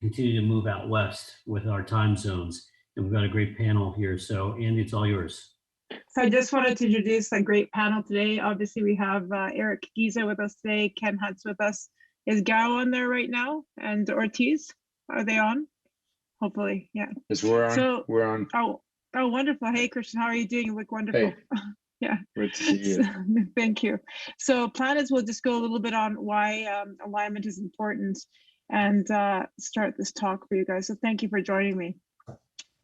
continue to move out west with our time zones. And we've got a great panel here. So Andy, it's all yours. So I just wanted to introduce a great panel today. Obviously, we have Eric Giza with us today, Ken Hunt's with us. Is Gow on there right now? And Ortiz, are they on? Hopefully, yeah. Yes, we're on. So, we're on. Oh, wonderful. Hey, Cristian, how are you doing? You look wonderful. Hey. Yeah. Great to see you. Thank you. So plan is we'll just go a little bit on why alignment is important and start this talk for you guys. So thank you for joining me.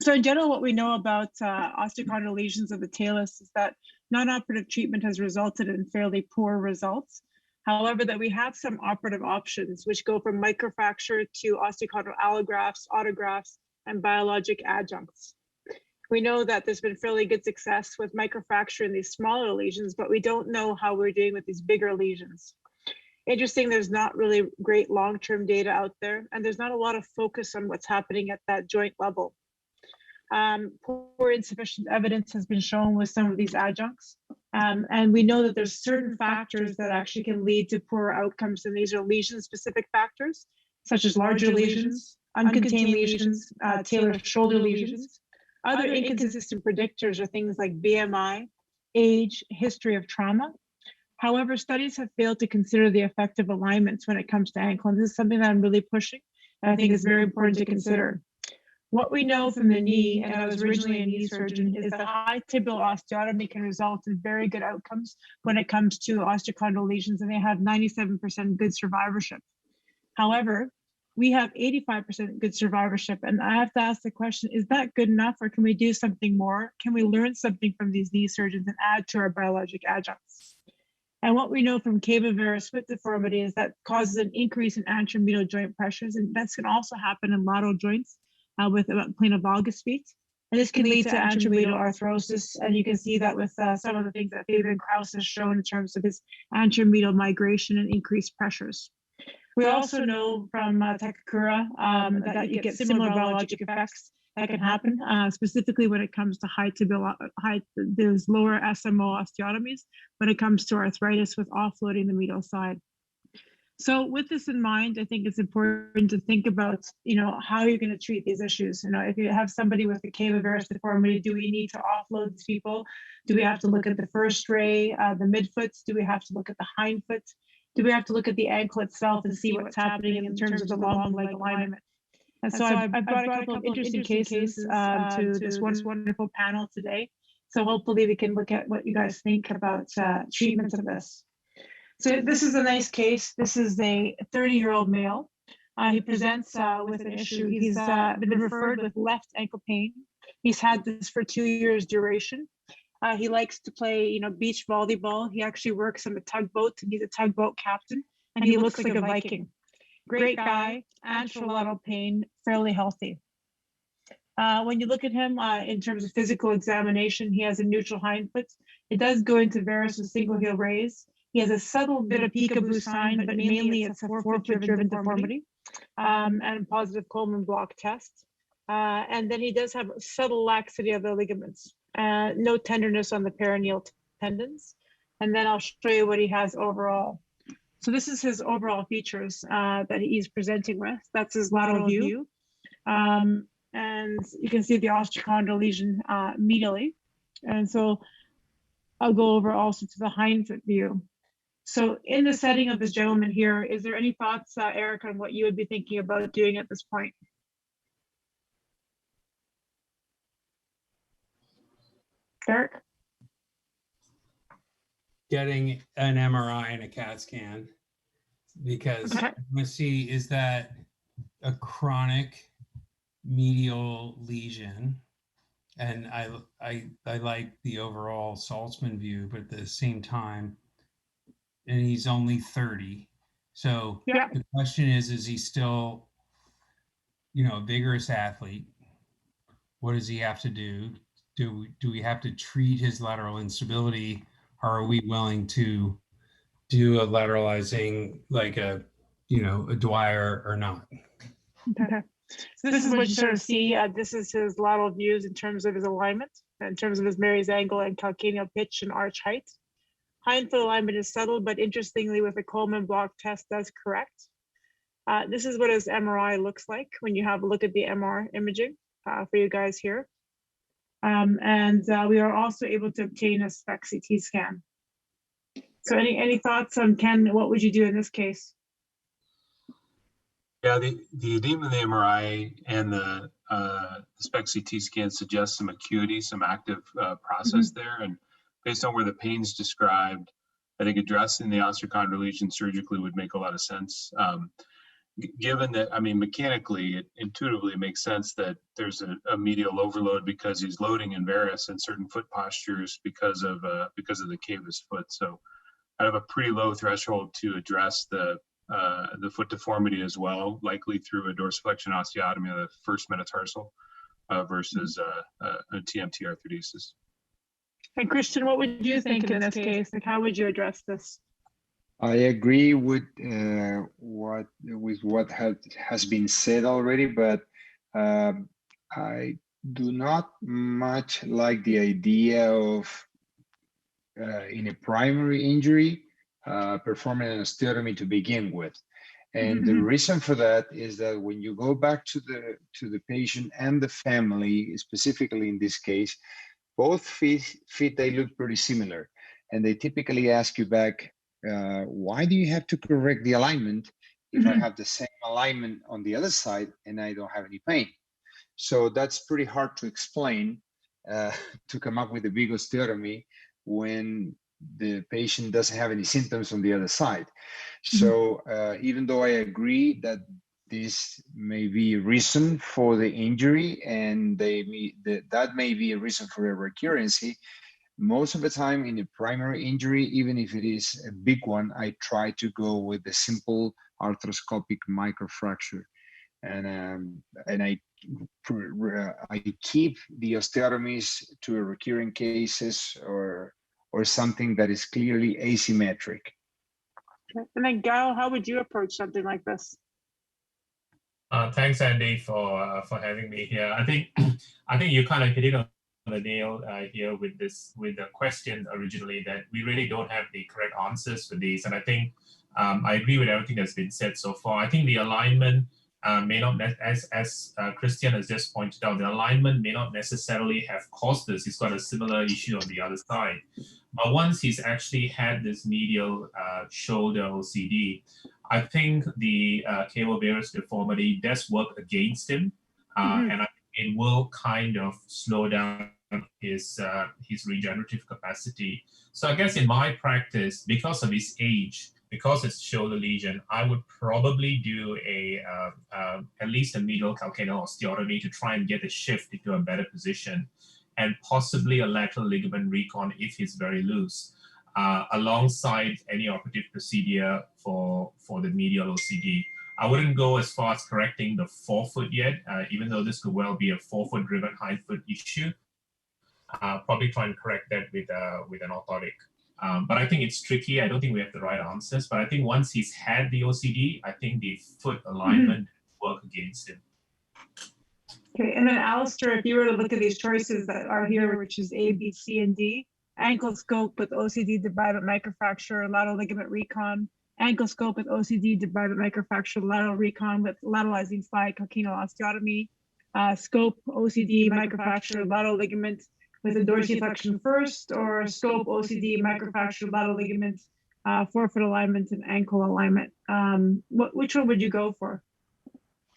So in general, what we know about osteochondral lesions of the talus is that non-operative treatment has resulted in fairly poor results. However, that we have some operative options, which go from microfracture to osteochondral allografts, autografts, and biologic adjuncts. We know that there's been fairly good success with microfracture in these smaller lesions, but we don't know how we're doing with these bigger lesions. Interesting, there's not really great long-term data out there, and there's not a lot of focus on what's happening at that joint level. Poor insufficient evidence has been shown with some of these adjuncts. And we know that there's certain factors that actually can lead to poor outcomes, and these are lesion-specific factors, such as larger lesions, uncontained lesions, talar shoulder lesions. Other inconsistent predictors are things like BMI, age, history of trauma. However, studies have failed to consider the effect of alignments when it comes to ankle, and this is something that I'm really pushing, and I think is very important to consider. What we know from the knee, and I was originally a knee surgeon, is that high tibial osteotomy can result in very good outcomes when it comes to osteochondral lesions, and they have 97% good survivorship. However, we have 85% good survivorship, and I have to ask the question, is that good enough, or can we do something more? Can we learn something from these knee surgeons and add to our biologic adjuncts? And what we know from cava varus foot deformity is that causes an increase in anterior medial joint pressures, and this can also happen in lateral joints with plantar valgus feet. And this can lead to anterior medial arthrosis, and you can see that with some of the things that Fabian Kraus has shown in terms of his anterior medial migration and increased pressures. We also know from Takakura that you get similar biologic effects that can happen, specifically when it comes to those lower SMO osteotomies, when it comes to arthritis with offloading the medial side. So with this in mind, I think it's important to think about, how you're going to treat these issues. If you have somebody with a cava varus deformity, do we need to offload these people? Do we have to look at the first ray, the midfoots? Do we have to look at the hindfoot? Do we have to look at the ankle itself and see what's happening in terms of the long leg alignment? And so I've brought a couple of interesting cases to this wonderful panel today. So hopefully we can look at what you guys think about treatment of this. So this is a nice case. This is a 30-year-old male. He presents with an issue. He's been referred with left ankle pain. He's had this for 2 years duration. He likes to play, beach volleyball. He actually works on a tugboat, and he's a tugboat captain, and he looks like a Viking. Great guy, anterolateral pain, fairly healthy. When you look at him in terms of physical examination, he has a neutral hindfoot. It does go into varus with single heel raise. He has a subtle bit of peekaboo sign, but mainly it's a forefoot-driven deformity and positive Coleman block test. And then he does have subtle laxity of the ligaments, no tenderness on the perineal tendons. And then I'll show you what he has overall. So this is his overall features that he's presenting with. That's his lateral view. And you can see the osteochondral lesion medially. And so I'll go over also to the hindfoot view. So in the setting of this gentleman here, is there any thoughts, Eric, on what you would be thinking about doing at this point? Eric? Getting an MRI and a CAT scan, because Okay. I want to see, is that a chronic medial lesion? And I like the overall Saltzman view, but at the same time, and he's only 30. So Yeah. the question is he still, a vigorous athlete? What does he have to do? Do we have to treat his lateral instability? Or are we willing to do a lateralizing like a Dwyer or not? Okay. So this is what you sort of see. This is his lateral views in terms of his alignment, in terms of his Mary's angle and calcaneal pitch and arch height. Hindfoot alignment is subtle, but interestingly, with a Coleman block test, does correct. This is what his MRI looks like when you have a look at the MR imaging for you guys here. We are also able to obtain a SPECT CT scan. So any thoughts on Ken, what would you do in this case? Yeah, the edema in the MRI and the SPECT CT scan suggests some acuity, some active process there. And based on where the pain's described, I think addressing the osteochondral lesion surgically would make a lot of sense. Given that, I mean, mechanically, it intuitively makes sense that there's a medial overload because he's loading in varus in certain foot postures because of the cavus foot. So I have a pretty low threshold to address the foot deformity as well, likely through a dorsiflexion osteotomy of the first metatarsal versus a TMT arthrodesis. And Cristian, what would you think in this case? Like, how would you address this? I agree with what has been said already, but I do not much like the idea of in a primary injury performing an osteotomy to begin with. And the reason for that is that when you go back to the patient and the family, specifically in this case, both feet they look pretty similar, and they typically ask you back, why do you have to correct the alignment if I have the same alignment on the other side and I don't have any pain? So that's pretty hard to explain to come up with a big osteotomy when the patient doesn't have any symptoms on the other side. So even though I agree that this may be a reason for the injury and that may be a reason for a recurrency, most of the time in a primary injury, even if it is a big one, I try to go with the simple arthroscopic microfracture. And I keep the osteotomies to a recurring cases or something that is clearly asymmetric. And then Gal, how would you approach something like this? Thanks, Andy, for having me here. I think you kind of hit it on the nail here with the question originally, that we really don't have the correct answers for these. And I think I agree with everything that's been said so far. I think the alignment may not, as Cristian has just pointed out, the alignment may not necessarily have caused this. He's got a similar issue on the other side. But once he's actually had this medial shoulder OCD, I think the cavo-varus deformity does work against him, and it will kind of slow down his regenerative capacity. So I guess in my practice, because of his age, because it's shoulder lesion, I would probably do at least a medial calcaneal osteotomy to try and get a shift into a better position, and possibly a lateral ligament recon if he's very loose, alongside any operative procedure for the medial OCD. I wouldn't go as far as correcting the forefoot yet, even though this could well be a forefoot driven hindfoot issue. Probably try and correct that with an orthotic. But I think it's tricky. I don't think we have the right answers. But I think once he's had the OCD, I think the foot alignment work against him. Okay, and then Alistair, if you were to look at these choices that are here, which is A, B, C, and D, ankle scope with OCD debridement microfracture, lateral ligament recon, ankle scope with OCD debridement microfracture, lateral recon with lateralizing slide calcaneal osteotomy, scope OCD microfracture, lateral ligament with a dorsiflexion first, or scope OCD microfracture, lateral ligament, forefoot alignment, and ankle alignment. Which one would you go for?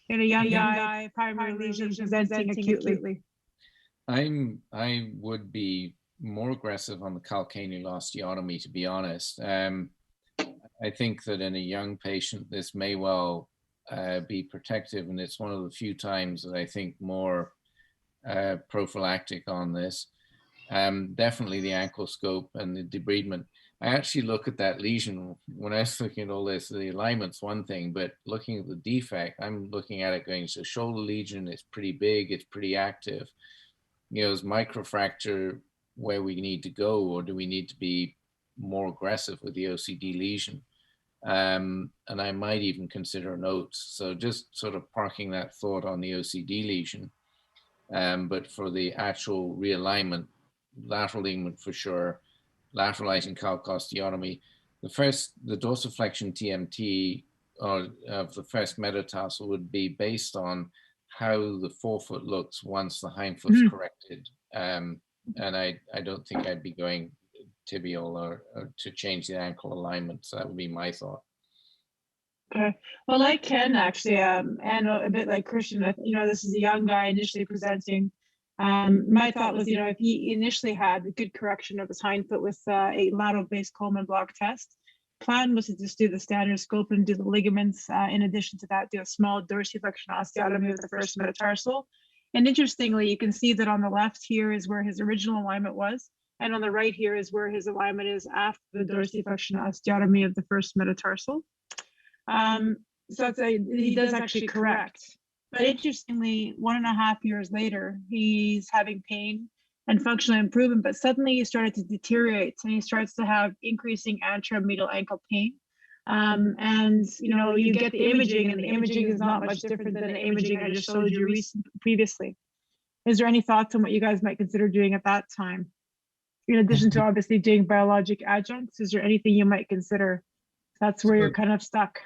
In a young guy, primary lesion presenting acutely. I would be more aggressive on the calcaneal osteotomy, to be honest. I think that in a young patient, this may well be protective, and it's one of the few times that I think more prophylactic on this. Definitely the ankle scope and the debridement. I actually look at that lesion when I was looking at all this. The alignment's one thing, but looking at the defect, I'm looking at it going, so shoulder lesion, it's pretty big, it's pretty active. You know, is microfracture where we need to go, or do we need to be more aggressive with the OCD lesion? And I might even consider an OATS. So just sort of parking that thought on the OCD lesion. But for the actual realignment, lateral ligament for sure, lateralizing calc osteotomy. The dorsiflexion TMT of the first metatarsal would be based on how the forefoot looks once the hindfoot's corrected. And I don't think I'd be going tibial or to change the ankle alignment. So that would be my thought. Okay. Well, like Ken, actually, and a bit like Cristian, this is a young guy initially presenting. My thought was, if he initially had a good correction of his hindfoot with a lateral-based Coleman block test, plan was to just do the standard scope and do the ligaments. In addition to that, do a small dorsiflexion osteotomy of the first metatarsal. And interestingly, you can see that on the left here is where his original alignment was, and on the right here is where his alignment is after the dorsiflexion osteotomy of the first metatarsal. So he does actually correct. But interestingly, 1.5 years later, he's having pain and functional improvement, but suddenly he started to deteriorate and he starts to have increasing anteromedial ankle pain. And you get the imaging, and the imaging is not much different than the imaging I just showed you previously. Is there any thoughts on what you guys might consider doing at that time? In addition to obviously doing biologic adjuncts, is there anything you might consider? That's where you're kind of stuck.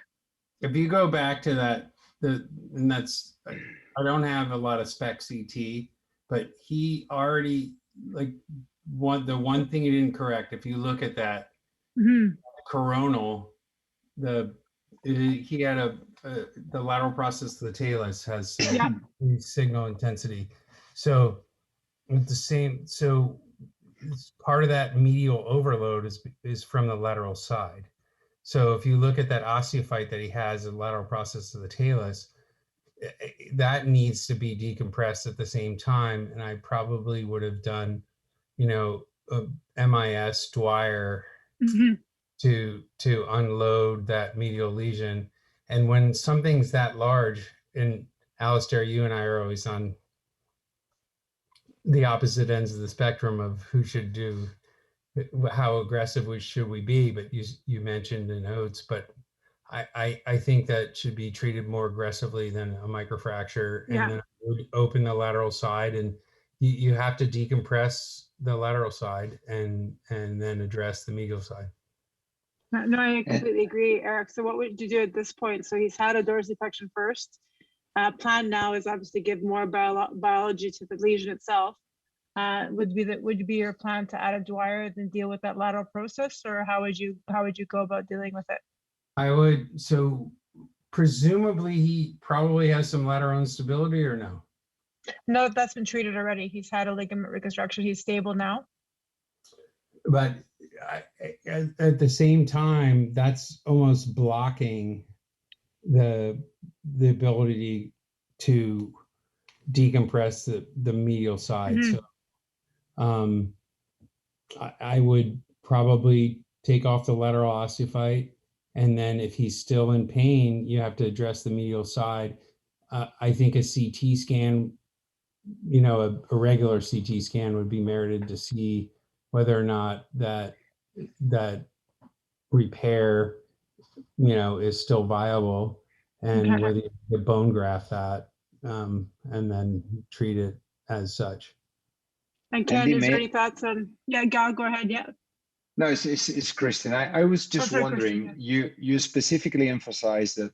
If you go back to that, and that's, I don't have a lot of spec CT, but he already, like, the one thing he didn't correct, if you look at that coronal, he had the lateral process of the talus has signal intensity. So with the same, so part of that medial overload is from the lateral side. So if you look at that osteophyte that he has, the lateral process of the talus, that needs to be decompressed at the same time. And I probably would have done, a MIS Dwyer to unload that medial lesion. And when something's that large, and Alistair, you and I are always on the opposite ends of the spectrum of who should do, how aggressive should we be, but you mentioned in notes, but I think that should be treated more aggressively than a microfracture. And then I would open the lateral side, and you have to decompress the lateral side and then address the medial side. No, I completely agree, Eric. So what would you do at this point? So he's had a dorsiflexion first. Plan now is obviously give more biology to the lesion itself. Would be your plan to add a Dwyer and deal with that lateral process, or how would you go about dealing with it? I would, so presumably he probably has some lateral instability, or no? No, that's been treated already. He's had a ligament reconstruction. He's stable now. But at the same time, that's almost blocking the ability to decompress the medial side. So I would probably take off the lateral osteophyte, and then if he's still in pain, you have to address the medial side. I think a CT scan, a regular CT scan would be merited to see whether or not that repair, is still viable, and whether you bone graft that, and then treat it as such. And Ken, is there any thoughts on? Yeah, go ahead. Yeah. No, it's Cristian. I was just wondering. You specifically emphasized that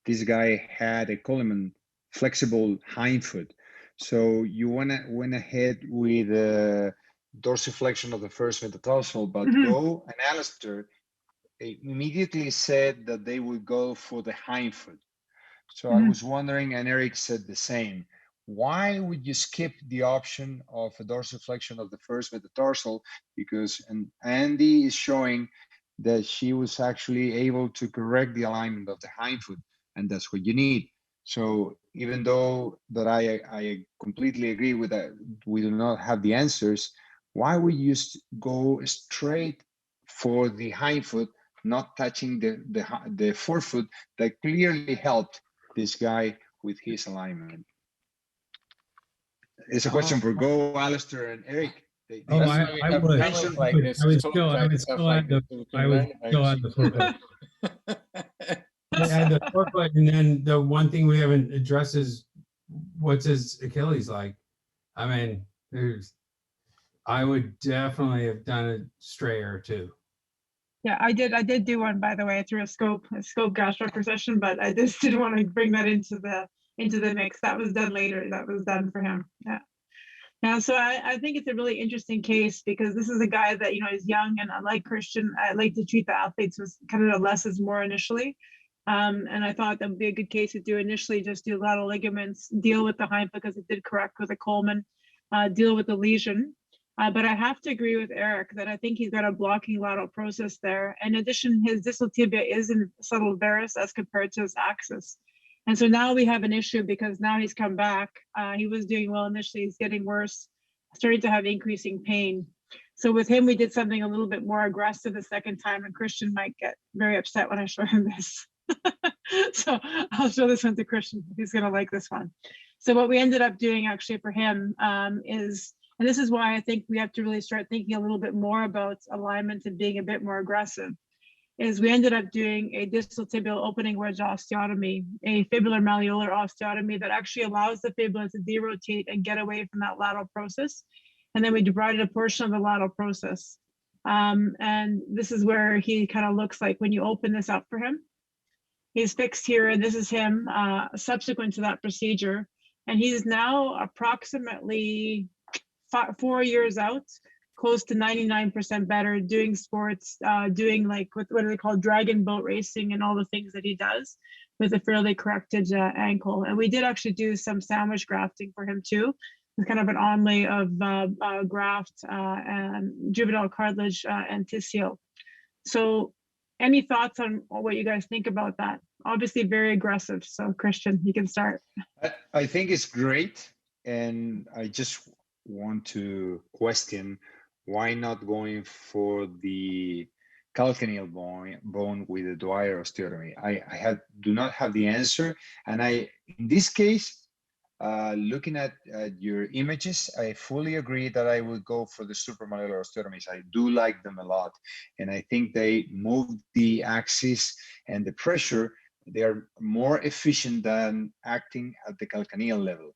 this guy had a Coleman flexible hindfoot, so you went ahead with dorsiflexion of the first metatarsal, but Go and Alistair immediately said that they would go for the hindfoot. So I was wondering, and Eric said the same. Why would you skip the option of a dorsiflexion of the first metatarsal? Because Andy is showing that she was actually able to correct the alignment of the hindfoot, and that's what you need. So even though that I completely agree with that, we do not have the answers. Why would you go straight for the hindfoot, not touching the forefoot that clearly helped this guy with his alignment? It's a question for Go, Alistair, and Eric. I would still add the forefoot. Add the forefoot, and then the one thing we haven't addressed is what's his Achilles like. I mean, I would definitely have done a strayer too. Yeah, I did do one, by the way, through a scope gastro procession, but I just didn't want to bring that into the mix. That was done later. That was done for him. Yeah. Yeah, so I think it's a really interesting case because this is a guy that, you know, is young, and unlike Cristian, I like to treat the athletes with kind of less is more initially. And I thought that would be a good case to do initially, just do lateral ligaments, deal with the hind because it did correct with a Coleman, deal with the lesion. But I have to agree with Eric that I think he's got a blocking lateral process there. In addition, his distal tibia is in subtle varus as compared to his axis. And so now we have an issue because now he's come back. He was doing well initially, he's getting worse, starting to have increasing pain. So with him, we did something a little bit more aggressive the second time, and Cristian might get very upset when I show him this. So I'll show this one to Cristian. He's gonna like this one. So what we ended up doing actually for him is, and this is why I think we have to really start thinking a little bit more about alignment and being a bit more aggressive, is we ended up doing a distal tibial opening wedge osteotomy, a fibular malleolar osteotomy that actually allows the fibula to derotate and get away from that lateral process. And then we debrided a portion of the lateral process. And this is where he kind of looks like when you open this up for him. He's fixed here, and this is him subsequent to that procedure. And he's now approximately 4 years out, close to 99% better, doing sports, doing like what do they call dragon boat racing and all the things that he does with a fairly corrected ankle. And we did actually do some sandwich grafting for him too, with kind of an onlay of graft and juvenile cartilage and tissue. So any thoughts on what you guys think about that? Obviously very aggressive. So Cristian, you can start. I think it's great. And I just want to question why not going for the calcaneal bone with the Dwyer osteotomy. I do not have the answer. And in this case, looking at your images, I fully agree that I would go for the supramalleolar osteotomies. I do like them a lot. And I think they move the axis and the pressure. They are more efficient than acting at the calcaneal level.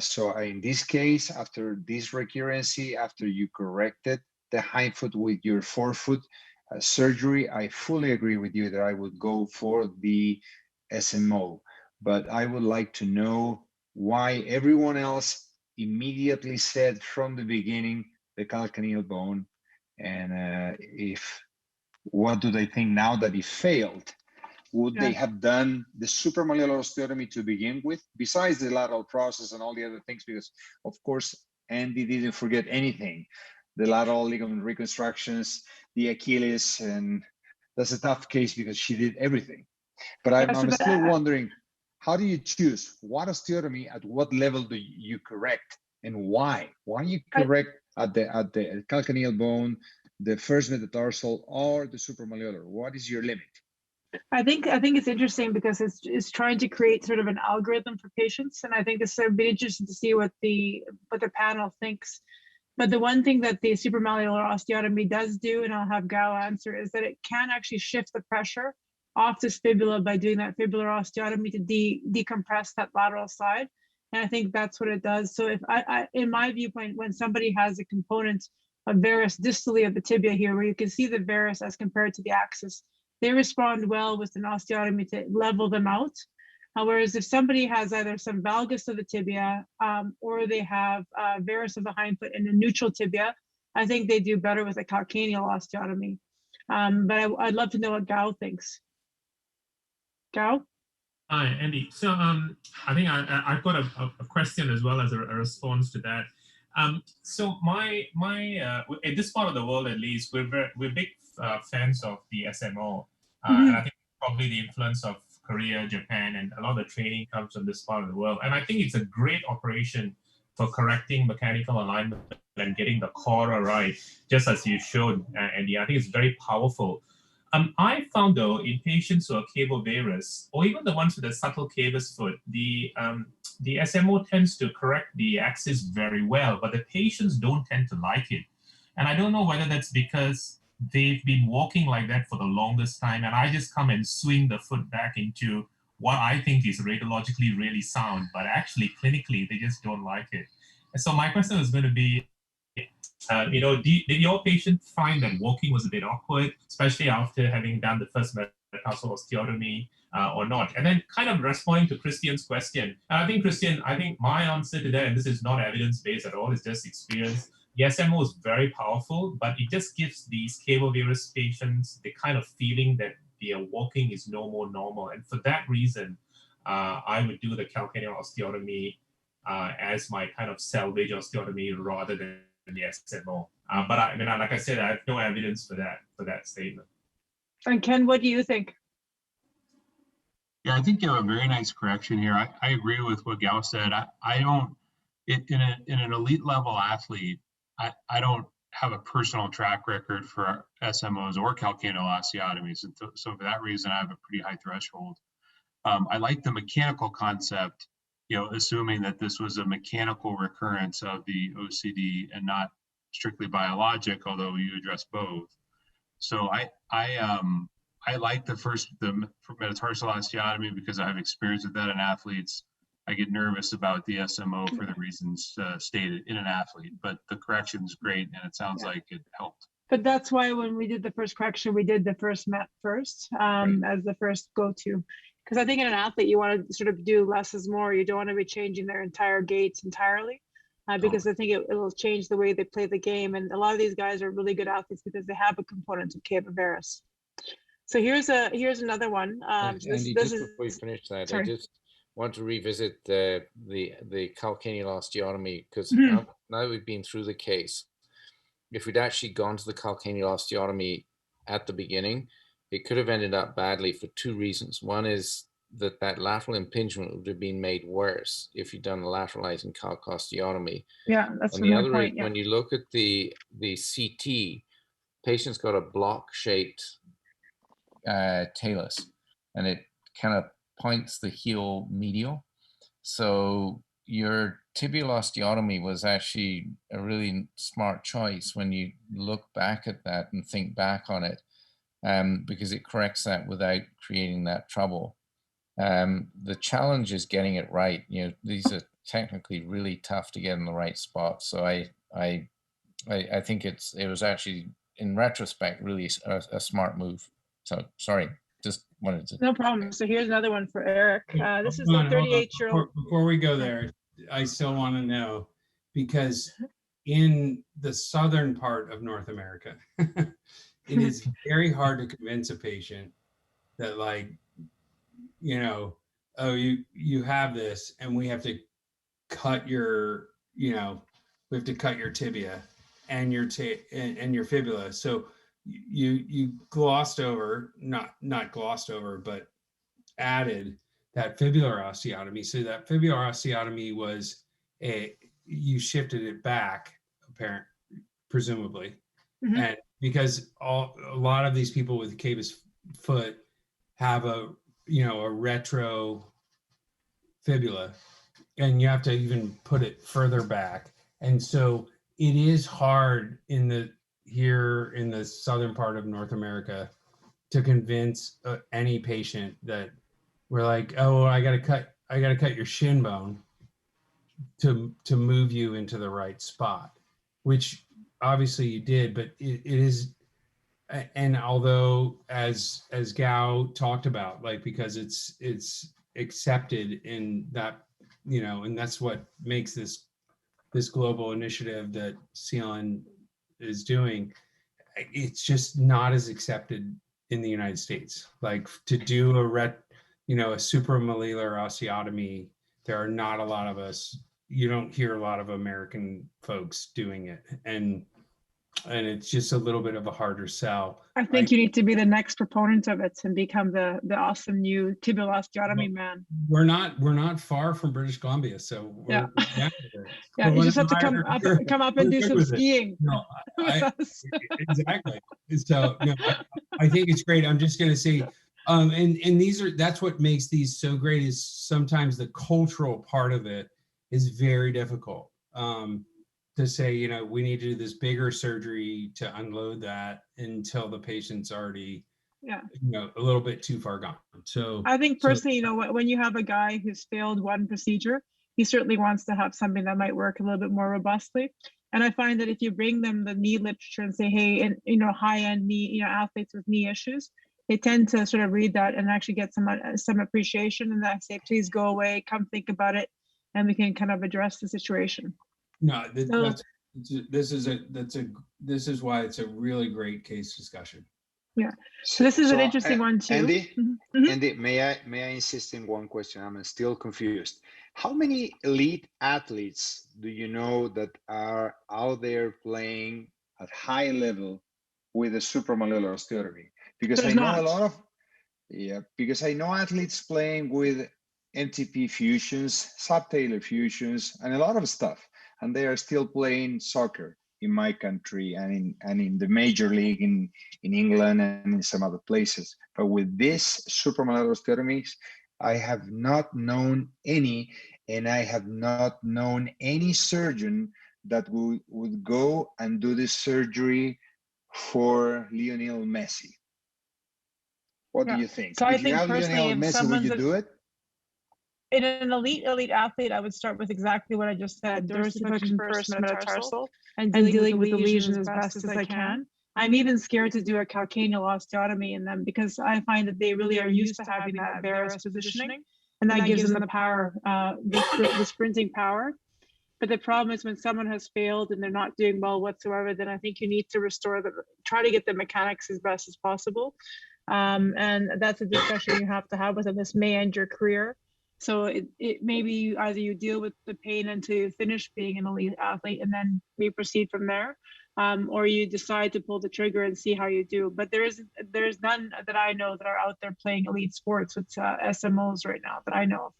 So in this case, after this recurrency, after you corrected the hind foot with your forefoot surgery, I fully agree with you that I would go for the SMO. But I would like to know why everyone else immediately said from the beginning the calcaneal bone, and what do they think now that it failed? Would they have done the supramalleolar osteotomy to begin with, besides the lateral process and all the other things? Because, of course, Andy didn't forget anything. The lateral ligament reconstructions, the Achilles, and that's a tough case because she did everything. But I'm still wondering, how do you choose what osteotomy at what level do you correct, and why? Why you correct at the calcaneal bone, the first metatarsal, or the supramalleolar? What is your limit? I think it's interesting because it's trying to create sort of an algorithm for patients, and I think it's so be interesting to see what the panel thinks. But the one thing that the supramalleolar osteotomy does do, and I'll have Gao answer, is that it can actually shift the pressure off this fibula by doing that fibular osteotomy to decompress that lateral side. And I think that's what it does. So if I in my viewpoint, when somebody has a component of varus distally of the tibia here, where you can see the varus as compared to the axis, they respond well with an osteotomy to level them out. Whereas if somebody has either some valgus of the tibia or they have varus of the hind foot and a neutral tibia, I think they do better with a calcaneal osteotomy. But I'd love to know what Gao thinks. Gao? Hi, Andy. So I think I've got a question as well as a response to that. So in this part of the world, at least, we're big fans of the SMO, and I think probably the influence of Korea, Japan, and a lot of the training comes from this part of the world. And I think it's a great operation for correcting mechanical alignment and getting the core right, just as you showed, Andy. I think it's very powerful. I found though in patients who are cavovarus, or even the ones with a subtle cavus foot, the SMO tends to correct the axis very well, but the patients don't tend to like it. And I don't know whether that's because they've been walking like that for the longest time, and I just come and swing the foot back into what I think is radiologically really sound, but actually clinically they just don't like it. And so my question is going to be, did your patient find that walking was a bit awkward, especially after having done the first metatarsal osteotomy or not? And then kind of responding to Cristian's question, I think, Cristian, my answer to that, and this is not evidence-based at all, it's just experience. The SMO is very powerful, but it just gives these cable-varus patients the kind of feeling that their walking is no more normal. And for that reason, I would do the calcaneal osteotomy as my kind of salvage osteotomy rather than the SMO. But like I said, I have no evidence for that statement. And Ken, what do you think? Yeah, I think you have a very nice correction here. I agree with what Gao said. I don't, in an elite level athlete, I don't have a personal track record for SMOs or calcaneal osteotomies. And so for that reason, I have a pretty high threshold. I like the mechanical concept, assuming that this was a mechanical recurrence of the OCD and not strictly biologic, although you address both. So I like the metatarsal osteotomy because I have experience with that in athletes. I get nervous about the SMO for the reasons stated in an athlete, but the correction is great and it sounds like it helped. But that's why when we did the first correction, we did the first MET first as the first go-to. Because I think in an athlete, you want to sort of do less is more. You don't want to be changing their entire gaits entirely because I think it will change the way they play the game. And a lot of these guys are really good athletes because they have a component of cable varus. So here's another one. Andy, this just is, before you finish that, sorry. I just want to revisit the calcaneal osteotomy because now that we've been through the case, if we'd actually gone to the calcaneal osteotomy at the beginning, it could have ended up badly for two reasons. One is that lateral impingement would have been made worse if you'd done a lateralizing calc osteotomy. Yeah, that's and the other point. is when you look at the CT, patient's got a block-shaped talus, and it kind of points the heel medial. So your tibial osteotomy was actually a really smart choice when you look back at that and think back on it, because it corrects that without creating that trouble. The challenge is getting it right. These are technically really tough to get in the right spot. So I think it was actually, in retrospect, really a smart move. So sorry, just wanted to. No problem. So here's another one for Eric. This is a Hold on, 38-year-old. Before we go there, I still want to know, because in the southern part of North America, it is very hard to convince a patient that, like, oh, you have this and we have to cut your, we have to cut your tibia and your and your fibula. So you glossed over, not glossed over, but added that fibular osteotomy. So that fibular osteotomy was you shifted it back, presumably, and because a lot of these people with cavus foot have a retro fibula, and you have to even put it further back, and so it is hard here in the southern part of North America to convince any patient that we're like, oh, I gotta cut your shin bone to move you into the right spot, which obviously you did, but it is, and although as Gao talked about, like, because it's accepted in that, and that's what makes this global initiative that CLN is doing, it's just not as accepted in the United States. Like, to do a supramalleolar osteotomy, there are not a lot of us. You don't hear a lot of American folks doing it, and it's just a little bit of a harder sell. I think you need to be the next proponent of it and become the awesome new tibial osteotomy man. We're not far from British Columbia, so yeah, yeah. You just have to come up and do some skiing. No, exactly. So no, I think it's great. I'm just going to say, and that's what makes these so great, is sometimes the cultural part of it is very difficult. To say, we need to do this bigger surgery to unload that until the patient's already, a little bit too far gone. So I think personally, when you have a guy who's failed one procedure, he certainly wants to have something that might work a little bit more robustly. And I find that if you bring them the knee literature and say, hey, and high-end knee, athletes with knee issues, they tend to sort of read that and actually get some appreciation. And I say, please go away, come think about it, and we can kind of address the situation. No, this is why it's a really great case discussion. Yeah. So this is an interesting one too. Andy, Mm-hmm. Andy, may I insist in one question? I'm still confused. How many elite athletes do you know that are out there playing at high level with a supramalleolar osteotomy? Because There's I know not. a lot of, because I know athletes playing with MTP fusions, subtalar fusions, and a lot of stuff, and they are still playing soccer in my country and in the major league in England and in some other places. But with this supramalleolar osteotomies, I have not known any, and I have not known any surgeon that would go and do this surgery for Lionel Messi. What do you think? So If I you think have personally, Lionel if Messi, would someone's you do it? in an elite athlete, I would start with exactly what I just said: dorsiflexion first, metatarsal, and dealing with the lesion as best as I can. I'm even scared to do a calcaneal osteotomy in them because I find that they really are used to having that varus positioning, and that gives them the power, the sprinting power. But the problem is when someone has failed and they're not doing well whatsoever, then I think you need to restore them, try to get the mechanics as best as possible. And that's a discussion you have to have with them. This may end your career. So it maybe either you deal with the pain until you finish being an elite athlete and then we proceed from there, or you decide to pull the trigger and see how you do. But there's none that I know that are out there playing elite sports with SMOs right now that I know of.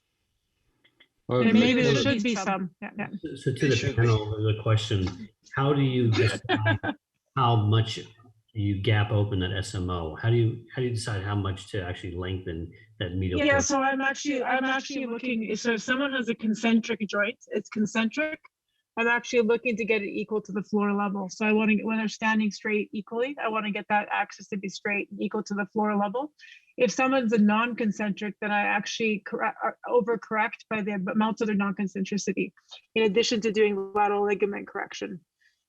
Well, And maybe there should be some. Yeah. So to the panel, the question, how do you decide how much you gap open that SMO? How do you decide how much to actually lengthen that medial? Yeah, so I'm actually looking, so if someone has a concentric joint, it's concentric. I'm actually looking to get it equal to the floor level. So I want to, when they're standing straight equally, I want to get that axis to be straight and equal to the floor level. If someone's a non-concentric, then I actually overcorrect by the amount of their non-concentricity, in addition to doing lateral ligament correction.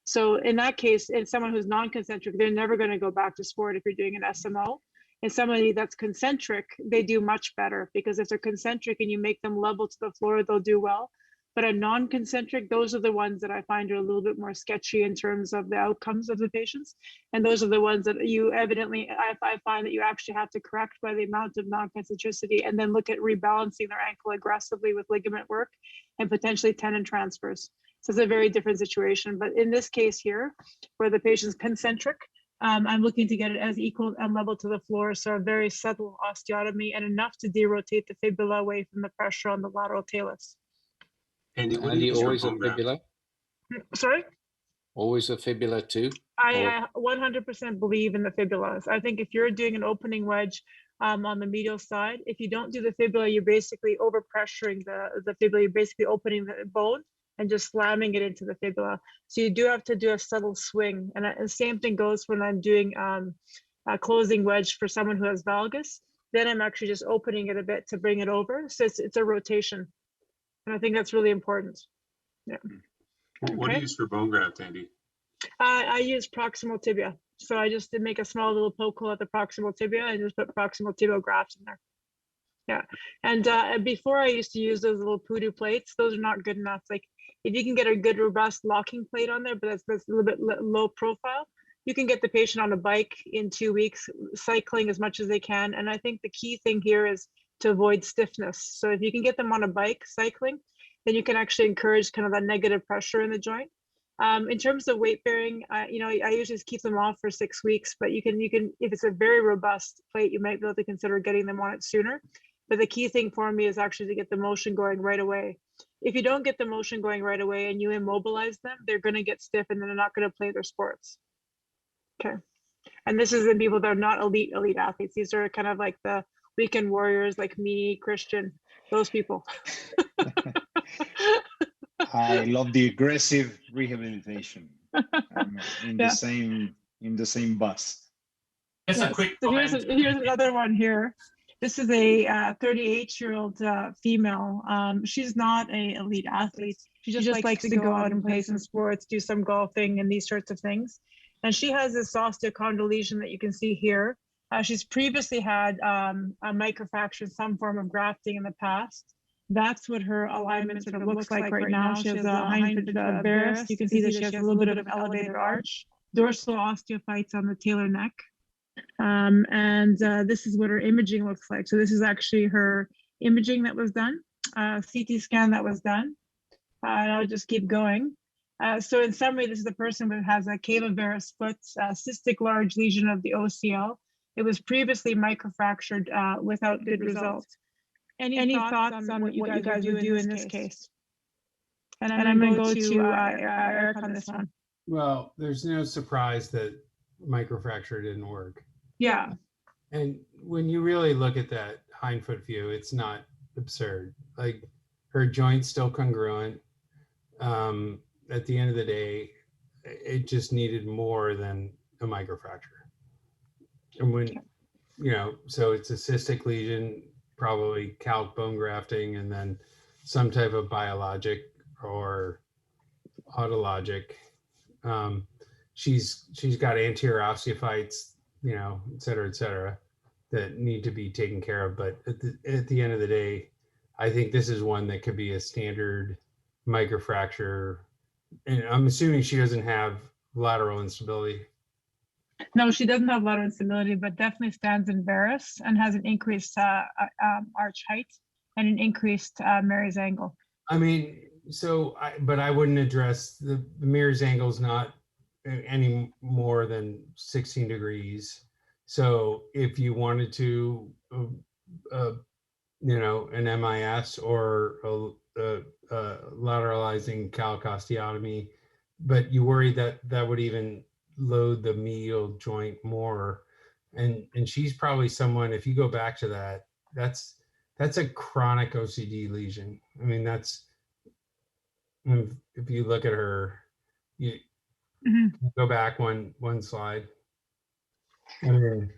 So in that case, in someone who's non-concentric, they're never going to go back to sport if you're doing an SMO. And somebody that's concentric, they do much better, because if they're concentric and you make them level to the floor, they'll do well. But a non-concentric, those are the ones that I find are a little bit more sketchy in terms of the outcomes of the patients. And those are the ones that you evidently, I find that you actually have to correct by the amount of non-concentricity and then look at rebalancing their ankle aggressively with ligament work and potentially tendon transfers. So it's a very different situation. But in this case here, where the patient's concentric, I'm looking to get it as equal and level to the floor. So a very subtle osteotomy and enough to derotate the fibula away from the pressure on the lateral talus. Andy, what do you use for always a bone graft? fibula? Sorry? Always a fibula too? I 100% believe in the fibulas. I think if you're doing an opening wedge on the medial side, if you don't do the fibula, you're basically overpressuring the fibula. You're basically opening the bone and just slamming it into the fibula. So you do have to do a subtle swing. And the same thing goes when I'm doing a closing wedge for someone who has valgus. Then I'm actually just opening it a bit to bring it over. So it's a rotation. And I think that's really important. Yeah. What do you use for bone graft, Andy? I use proximal tibia. So I just make a small little poke hole at the proximal tibia and just put proximal tibial grafts in there. Yeah. And before I used to use those little poodoo plates. Those are not good enough. Like if you can get a good robust locking plate on there, but that's a little bit low profile, you can get the patient on a bike in 2 weeks, cycling as much as they can. And I think the key thing here is to avoid stiffness. So if you can get them on a bike cycling, then you can actually encourage kind of that negative pressure in the joint. In terms of weight bearing, I usually just keep them off for 6 weeks, but you can, if it's a very robust plate, you might be able to consider getting them on it sooner. But the key thing for me is actually to get the motion going right away. If you don't get the motion going right away and you immobilize them, they're going to get stiff and then they're not going to play their sports. Okay. And this is in people that are not elite athletes. These are kind of like the weekend warriors like me, Cristian, those people. I love the aggressive rehabilitation. I'm in the same bus. Just a quick So comment. here's another one here. This is a 38-year-old female. She's not a elite athlete. She just likes to go out and play some sports, do some golfing and these sorts of things. And she has this osteochondral lesion that you can see here. She's previously had a microfracture, some form of grafting in the past. That's what her alignment sort of looks like right now. She has a hindfoot varus. You can see that she has a little bit of elevated arch, dorsal osteophytes on the talar neck. This is what her imaging looks like. So this is actually her imaging that was done, CT scan that was done. And I'll just keep going. So in summary, this is the person who has a calavarus foot, cystic large lesion of the OCL. It was previously microfractured without good results. Any thoughts on what you guys would do in this case? And I'm going to go to Eric on this one. Well, there's no surprise that microfracture didn't work. Yeah. And when you really look at that hindfoot view, it's not absurd. Like, her joint's still congruent. At the end of the day, it just needed more than a microfracture. And when, you know, so it's a cystic lesion, probably calc bone grafting, and then some type of biologic or autologic. She's got anterior osteophytes, you know, et cetera, that need to be taken care of. But at the end of the day, I think this is one that could be a standard microfracture. And I'm assuming she doesn't have lateral instability. No, she doesn't have lateral instability, but definitely stands in varus and has an increased arch height and an increased Mary's angle. I mean, but I wouldn't address the Mears angle's not any more than 16 degrees. So if you wanted to, you know, an MIS or a lateralizing calc osteotomy, but you worry that that would even load the medial joint more. And she's probably someone, if you go back to that, that's a chronic OCD lesion. I mean, that's, if you look at her, you go back one slide. I mean,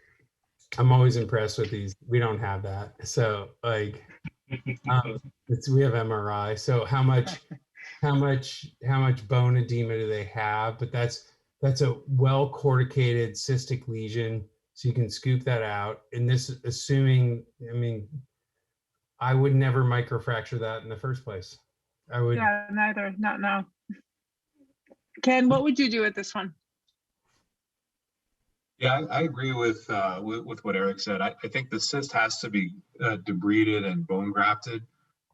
I'm always impressed with these. We don't have that. So like, we have MRI. So how much bone edema do they have? But that's a well corticated cystic lesion. So you can scoop that out. And this, assuming, I mean, I would never microfracture that in the first place. I would. Yeah, neither, not now. Ken, what would you do with this one? Yeah, I agree with what Eric said. I think the cyst has to be debrided and bone grafted,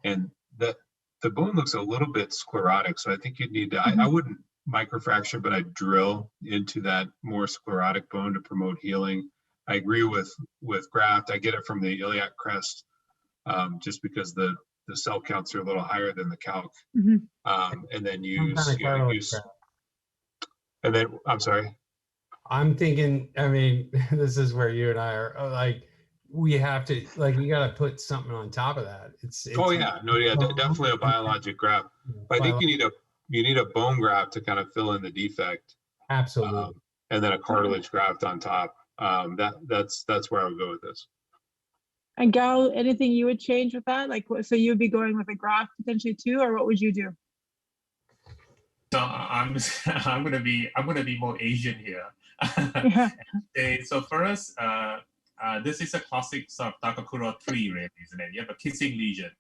and that the bone looks a little bit sclerotic. So I think you'd need to. I wouldn't microfracture, but I'd drill into that more sclerotic bone to promote healing. I agree with graft. I get it from the iliac crest, just because the cell counts are a little higher than the calc, and then use. And then I'm sorry. I'm thinking, I mean, this is where you and I are like, we have to, like, you got to put something on top of that. It's oh yeah, no, yeah, definitely a biologic graft. But I think you need a bone graft to kind of fill in the defect. Absolutely. And then a cartilage graft on top. That's where I would go with this. And Gal, anything you would change with that? Like, so you'd be going with a graft potentially too, or what would you do? So I'm gonna be more Asian here. So for us, this is a classic sort of Takakura 3, really, isn't it? You have a kissing lesion,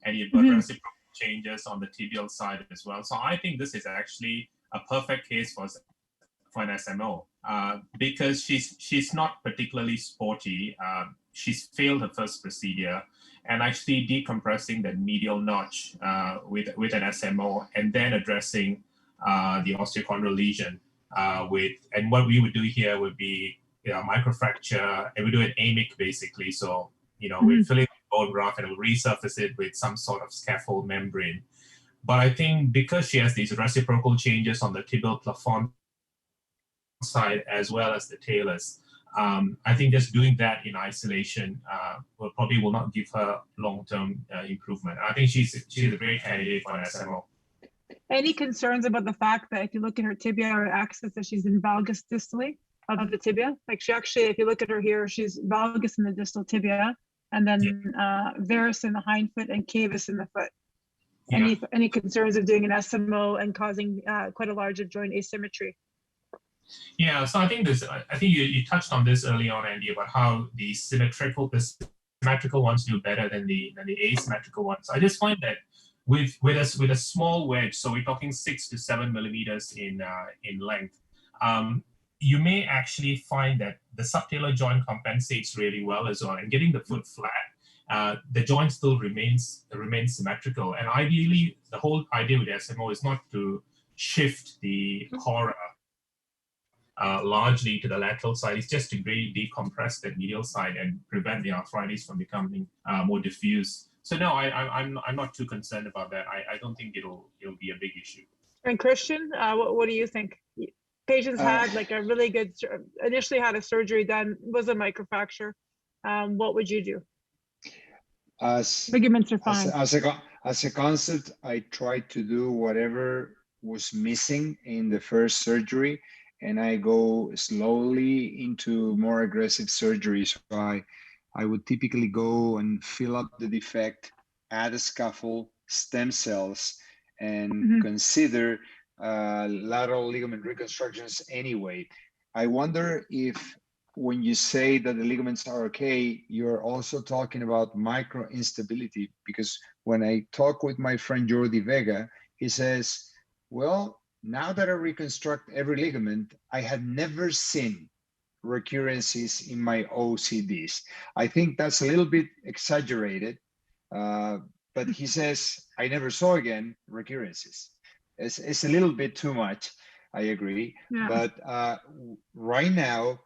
and you've got reciprocal changes on the tibial side as well. So I think this is actually a perfect case for an SMO, because she's not particularly sporty. She's failed her first procedure, and actually decompressing the medial notch with an SMO, and then addressing the osteochondral lesion and what we would do here would be, you know, microfracture, and we do an AMIC basically. So, you know, we fill in the bone graft and we'll resurface it with some sort of scaffold membrane. But I think because she has these reciprocal changes on the tibial plafond side as well as the talus, I think just doing that in isolation will not give her long-term improvement. I think she's a great candidate for an SMO. Any concerns about the fact that if you look at her tibia or axis, that she's in valgus distally of the tibia? Like, she actually, if you look at her here, she's valgus in the distal tibia, and then varus in the hind foot and cavus in the foot. Yeah. Any concerns of doing an SMO and causing quite a large joint asymmetry? Yeah, so I think you touched on this early on, Andy, about how the symmetrical ones do better than the asymmetrical ones. I just find that with a small wedge, so we're talking 6 to 7 millimeters in length, you may actually find that the subtalar joint compensates really well as well, and getting the foot flat, the joint still remains symmetrical. And ideally, the whole idea with SMO is not to shift the core largely to the lateral side. It's just to really decompress the medial side and prevent the arthritis from becoming more diffuse. So no, I'm not too concerned about that. I don't think it'll be a big issue. And Cristian, what do you think? Patients had like a really good, initially had a surgery done, was a microfracture. What would you do? Ligaments are fine. As a concept, I tried to do whatever was missing in the first surgery, and I go slowly into more aggressive surgery. So I would typically go and fill up the defect, add a scaffold, stem cells, and consider lateral ligament reconstructions anyway. I wonder if when you say that the ligaments are okay, you're also talking about micro instability, because when I talk with my friend Jordi Vega, he says, well, now that I reconstruct every ligament, I had never seen recurrences in my OCDs. I think that's a little bit exaggerated, but he says, I never saw again recurrences. It's a little bit too much, I agree. Yeah. But right now,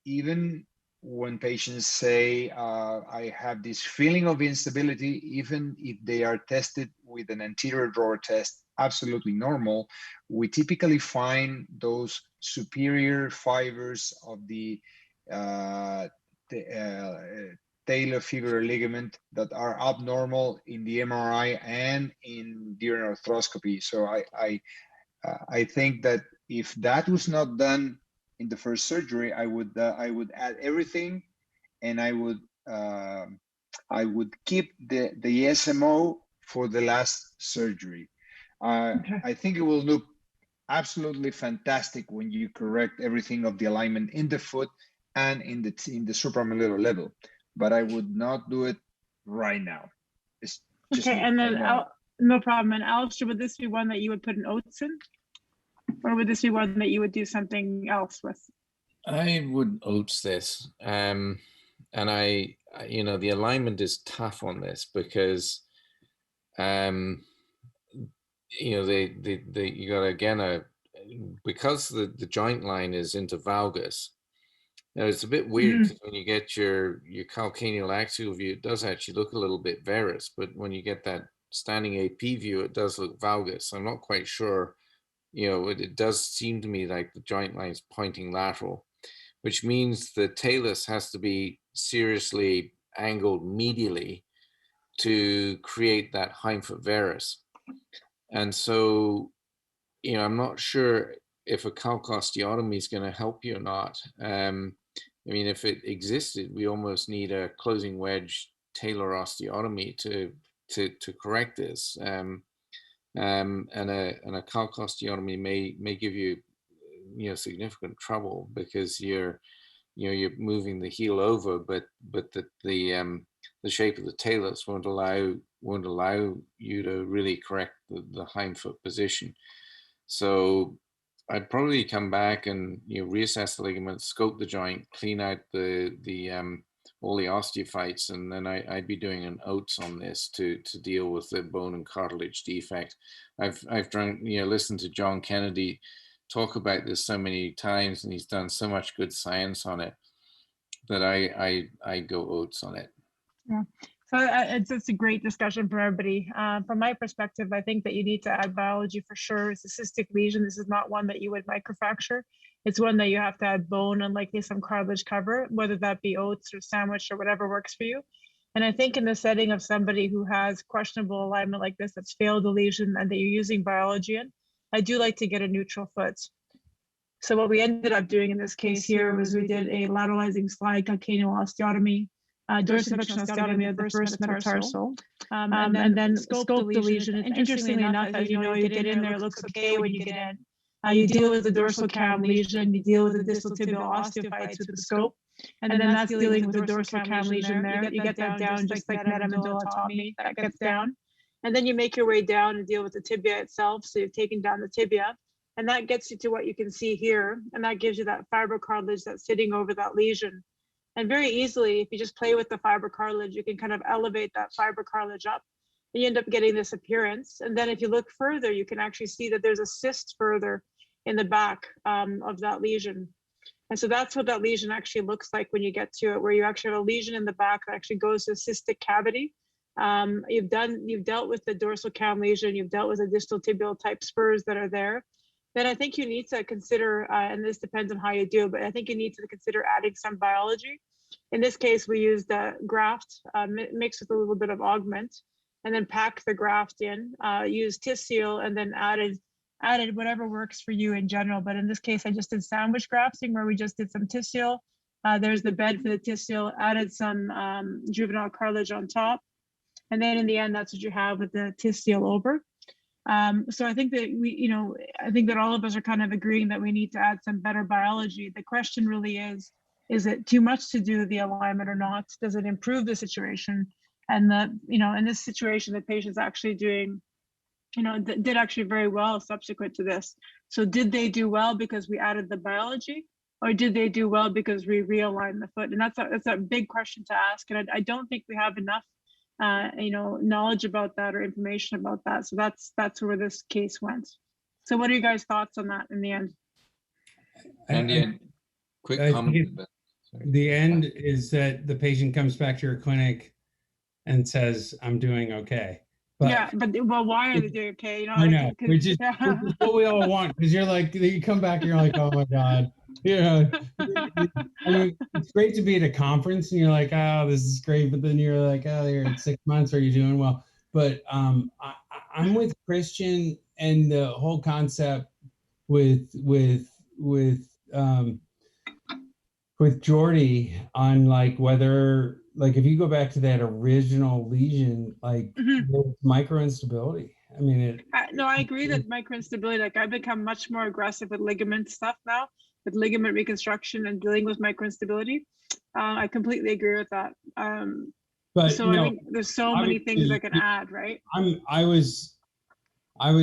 even when patients say, I have this feeling of instability, even if they are tested with an anterior drawer test, absolutely normal, we typically find those superior fibers of the talar fibular ligament that are abnormal in the MRI and in during arthroscopy. So I think that if that was not done in the first surgery, I would add everything, and I would keep the SMO for the last surgery. I think it will look absolutely fantastic when you correct everything of the alignment in the foot and in the supramalleolar level, but I would not do it right now. It's just okay, and then no problem. And Alistair, would this be one that you would put an oats in, or would this be one that you would do something else with? I would oats this, and I the alignment is tough on this because you got again because the joint line is into valgus. Now it's a bit weird because when you get your calcaneal axial view, it does actually look a little bit varus, but when you get that standing AP view, it does look valgus. I'm not quite sure. It does seem to me like the joint line is pointing lateral, which means the talus has to be seriously angled medially to create that hindfoot varus. And so, I'm not sure if a calc osteotomy is going to help you or not. I mean, if it existed, we almost need a closing wedge talar osteotomy to correct this. And a calc osteotomy may give you, significant trouble because you're moving the heel over, but the shape of the talus won't allow you to really correct the hindfoot position. So I'd probably come back and reassess the ligament, scope the joint, clean out all the osteophytes, and then I'd be doing an oats on this to deal with the bone and cartilage defect. I've listened to John Kennedy talk about this so many times, and he's done so much good science on it that I go oats on it. Yeah. So it's a great discussion for everybody. From my perspective, I think that you need to add biology for sure. It's a cystic lesion. This is not one that you would microfracture. It's one that you have to add bone and likely some cartilage cover, whether that be oats or sandwich or whatever works for you. And I think in the setting of somebody who has questionable alignment like this, that's failed a lesion and that you're using biology in, I do like to get a neutral foot. So what we ended up doing in this case here was we did a lateralizing slide calcaneal osteotomy. dorsiflexion osteotomy of the first metatarsal, and then scope the lesion. Interestingly enough, as you know, you get in there, it looks okay when you get in. You deal with the dorsal cam lesion, you deal with the distal tibial osteophytes with the scope, and then that's dealing with the dorsal cam lesion there. You get that down just like metamodillotomy, that gets down. And then you make your way down and deal with the tibia itself. So you've taken down the tibia, and that gets you to what you can see here. And that gives you that fibrocartilage that's sitting over that lesion. And very easily, if you just play with the fibrocartilage, you can kind of elevate that fibrocartilage up. And you end up getting this appearance. And then if you look further, you can actually see that there's a cyst further in the back of that lesion. And so that's what that lesion actually looks like when you get to it, where you actually have a lesion in the back that actually goes to a cystic cavity. You've dealt with the dorsal cam lesion, you've dealt with the distal tibial type spurs that are there. Then I think you need to consider, and this depends on how you do, but I think you need to consider adding some biology. In this case, we used the graft mixed with a little bit of augment, and then packed the graft in, used TisSeal, and then added whatever works for you in general. But in this case, I just did sandwich grafting, where we just did some TisSeal. There's the bed for the TisSeal, added some juvenile cartilage on top. And then in the end, that's what you have with the TisSeal over. So I think that I think that all of us are kind of agreeing that we need to add some better biology. The question really is it too much to do the alignment or not? Does it improve the situation? And in this situation, the patient's actually doing, did actually very well subsequent to this. So did they do well because we added the biology, or did they do well because we realigned the foot? And that's a big question to ask. And I don't think we have enough knowledge about that or information about that. So that's where this case went. So what are you guys' thoughts on that in the end? And quick comment. The end is that the patient comes back to your clinic and says, "I'm doing okay." But, yeah, but why are they doing okay? I know, which is what we all want, because you're like, you come back and you're like, "Oh my God." I mean, it's great to be at a conference and you're like, "Oh, this is great," but then you're like, "Oh, you're at 6 months. Are you doing well?" But I'm with Cristian and the whole concept with Jordy on whether if you go back to that original lesion, micro instability. I mean, no, I agree that micro instability. I've become much more aggressive with ligament stuff now, with ligament reconstruction and dealing with micro instability. I completely agree with that. But so I think there's so many things I can add, right? I was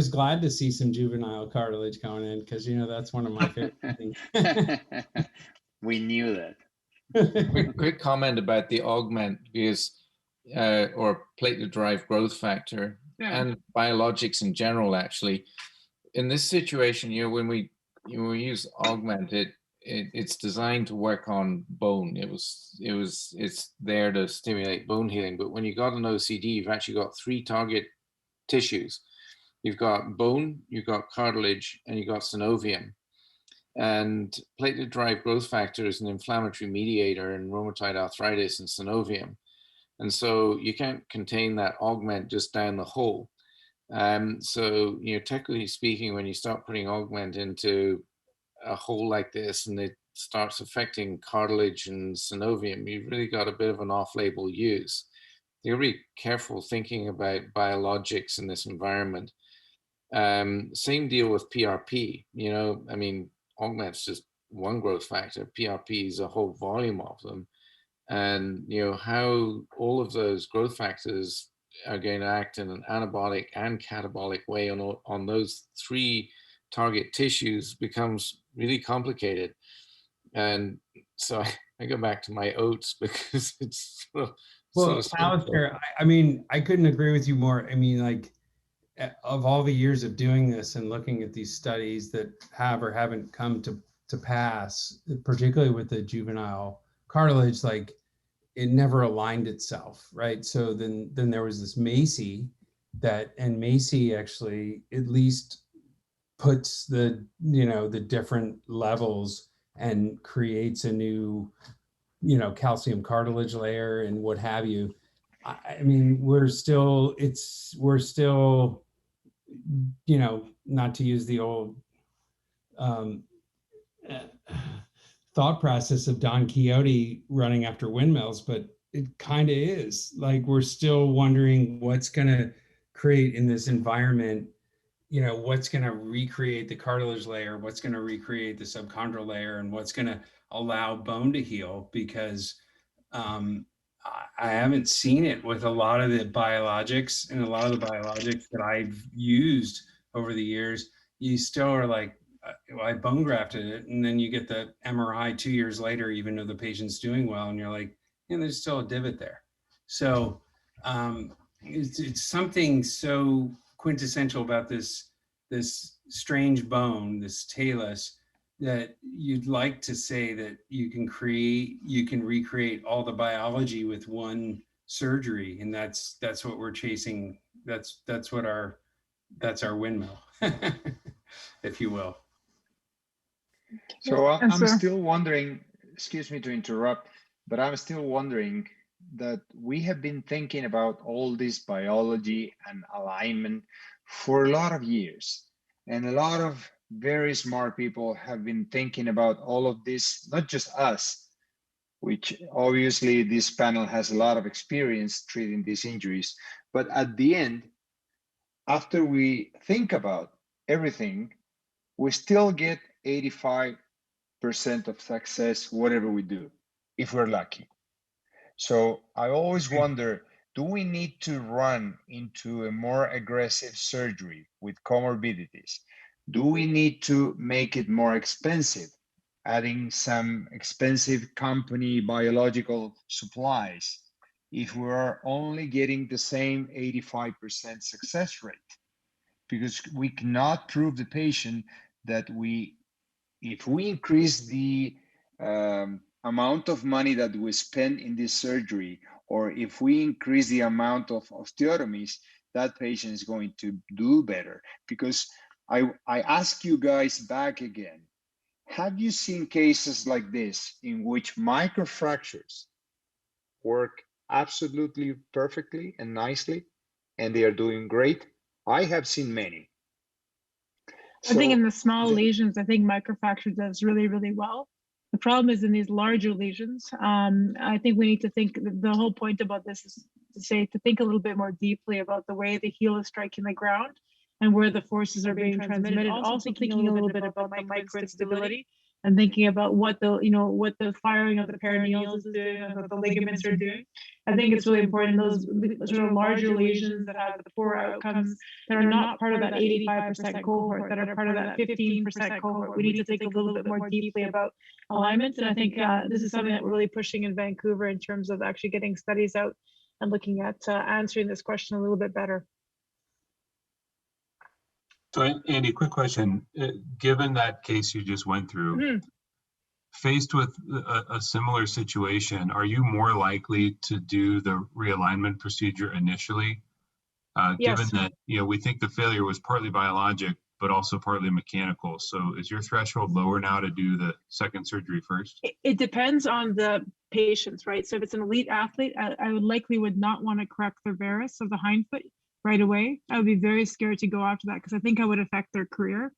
glad to see some juvenile cartilage going in, because that's one of my favorite things. We knew that. Quick comment about the augment, because or platelet-derived growth factor, and biologics in general. Actually, in this situation, when we use augment, it's designed to work on bone. It's there to stimulate bone healing. But when you got an OCD, you've actually got 3 target tissues. You've got bone, you've got cartilage, and you've got synovium. And platelet-derived growth factor is an inflammatory mediator in rheumatoid arthritis and synovium. And so you can't contain that augment just down the hole. So, technically speaking, when you start putting augment into a hole like this and it starts affecting cartilage and synovium, you've really got a bit of an off-label use. You're really careful thinking about biologics in this environment. Same deal with PRP. I mean, augment's just one growth factor. PRP is a whole volume of them. And, how all of those growth factors are going to act in an anabolic and catabolic way on those 3 target tissues becomes really complicated. And so I go back to my oats, because it's Alistair, I mean, I couldn't agree with you more. I mean, of all the years of doing this and looking at these studies that have or haven't come to pass, particularly with the juvenile cartilage, it never aligned itself, right? So then there was this Macy and Macy actually at least puts the different levels and creates a new calcium cartilage layer and what have you. I mean, we're still not to use the old thought process of Don Quixote running after windmills, but it kind of is. Like, we're still wondering what's going to create in this environment, you know, what's going to recreate the cartilage layer, what's going to recreate the subchondral layer, and what's going to allow bone to heal, because I haven't seen it with a lot of the biologics, and a lot of the biologics that I've used over the years. You still are like, well, I bone grafted it, and then you get the MRI 2 years later, even though the patient's doing well, and you're like, yeah, there's still a divot there. So it's something so quintessential about this strange bone, this talus, that you'd like to say that you can recreate all the biology with one surgery, and that's what we're chasing. That's our windmill, if you will. So I'm still wondering, excuse me to interrupt, but I'm still wondering that we have been thinking about all this biology and alignment for a lot of years. And a lot of very smart people have been thinking about all of this, not just us, which obviously this panel has a lot of experience treating these injuries. But at the end, after we think about everything, we still get 85% of success, whatever we do, if we're lucky. So I always wonder, do we need to run into a more aggressive surgery with comorbidities? Do we need to make it more expensive, adding some expensive company biological supplies, if we're only getting the same 85% success rate? Because we cannot prove the patient that if we increase the amount of money that we spend in this surgery, or if we increase the amount of osteotomies, that patient is going to do better. Because I ask you guys back again, have you seen cases like this in which microfractures work absolutely perfectly and nicely, and they are doing great? I have seen many. I think in the small lesions, I think microfracture does really, really well. The problem is in these larger lesions. I think we need to think, the whole point about this is to think a little bit more deeply about the way the heel is striking the ground and where the forces are being transmitted. Also thinking a little bit about the micro instability, and thinking about what the firing of the perineals is doing, and what the ligaments are doing. I think it's really important, those sort of larger lesions that have the poor outcomes, that are not part of that 85% cohort, that are part of that 15% cohort. We need to think a little bit more deeply about alignments. And I think this is something that we're really pushing in Vancouver in terms of actually getting studies out and looking at answering this question a little bit better. So Andy, quick question. Given that case you just went through, faced with a similar situation, are you more likely to do the realignment procedure initially? Yes. Given that, we think the failure was partly biologic, but also partly mechanical. So is your threshold lower now to do the second surgery first? It depends on the patients, right? So if it's an elite athlete, I would not want to correct their varus of the hindfoot right away. I would be very scared to go after that, because I think I would affect their career.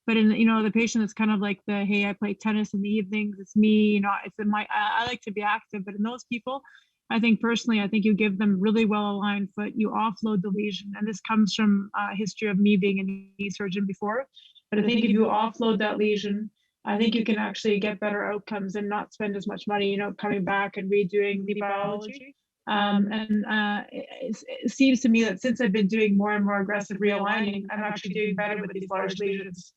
But in the patient that's kind of like hey, I play tennis in the evenings, it's me, I like to be active. But in those people, I think you give them really well aligned foot, you offload the lesion. And this comes from a history of me being a knee surgeon before. But I think if you offload that lesion, I think you can actually get better outcomes and not spend as much money, coming back and redoing the biology. It seems to me that since I've been doing more and more aggressive realigning, I'm actually doing better with these large lesions.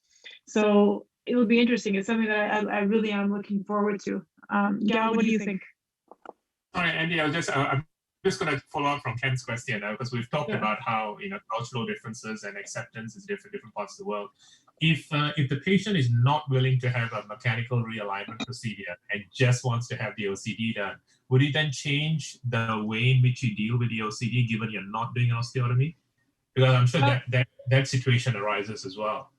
So it will be interesting. It's something that I really am looking forward to. Gal, what do you think? Sorry, Andy, I'm just going to follow up from Ken's question now, because we've talked about how cultural differences and acceptance is different parts of the world. If the patient is not willing to have a mechanical realignment procedure and just wants to have the OCD done, would you then change the way in which you deal with the OCD, given you're not doing osteotomy? Because I'm sure that situation arises as well.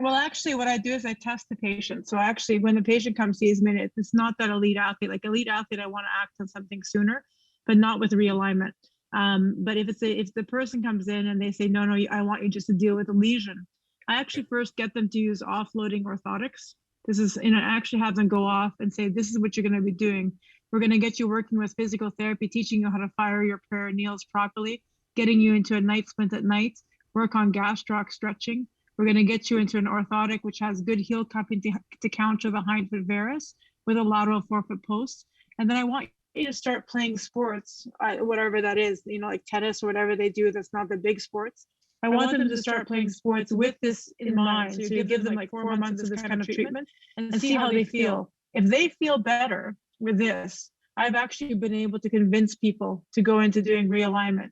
Well, actually, what I do is I test the patient. So actually, when the patient comes sees me, it's not that elite athlete. Like elite athlete, I want to act on something sooner, but not with realignment. But if the person comes in and they say, no, I want you just to deal with a lesion, I actually first get them to use offloading orthotics. This is, I actually have them go off and say, this is what you're going to be doing. We're going to get you working with physical therapy, teaching you how to fire your perineals properly, getting you into a night splint at night, work on gastroc stretching. We're going to get you into an orthotic, which has good heel cupping to counter the hindfoot varus with a lateral forefoot post. And then I want you to start playing sports, whatever that is, you know, like tennis or whatever they do that's not the big sports. I want them to start playing sports with this in mind. So you give them like 4 months of this kind of treatment and see how they feel. If they feel better with this, I've actually been able to convince people to go into doing realignment.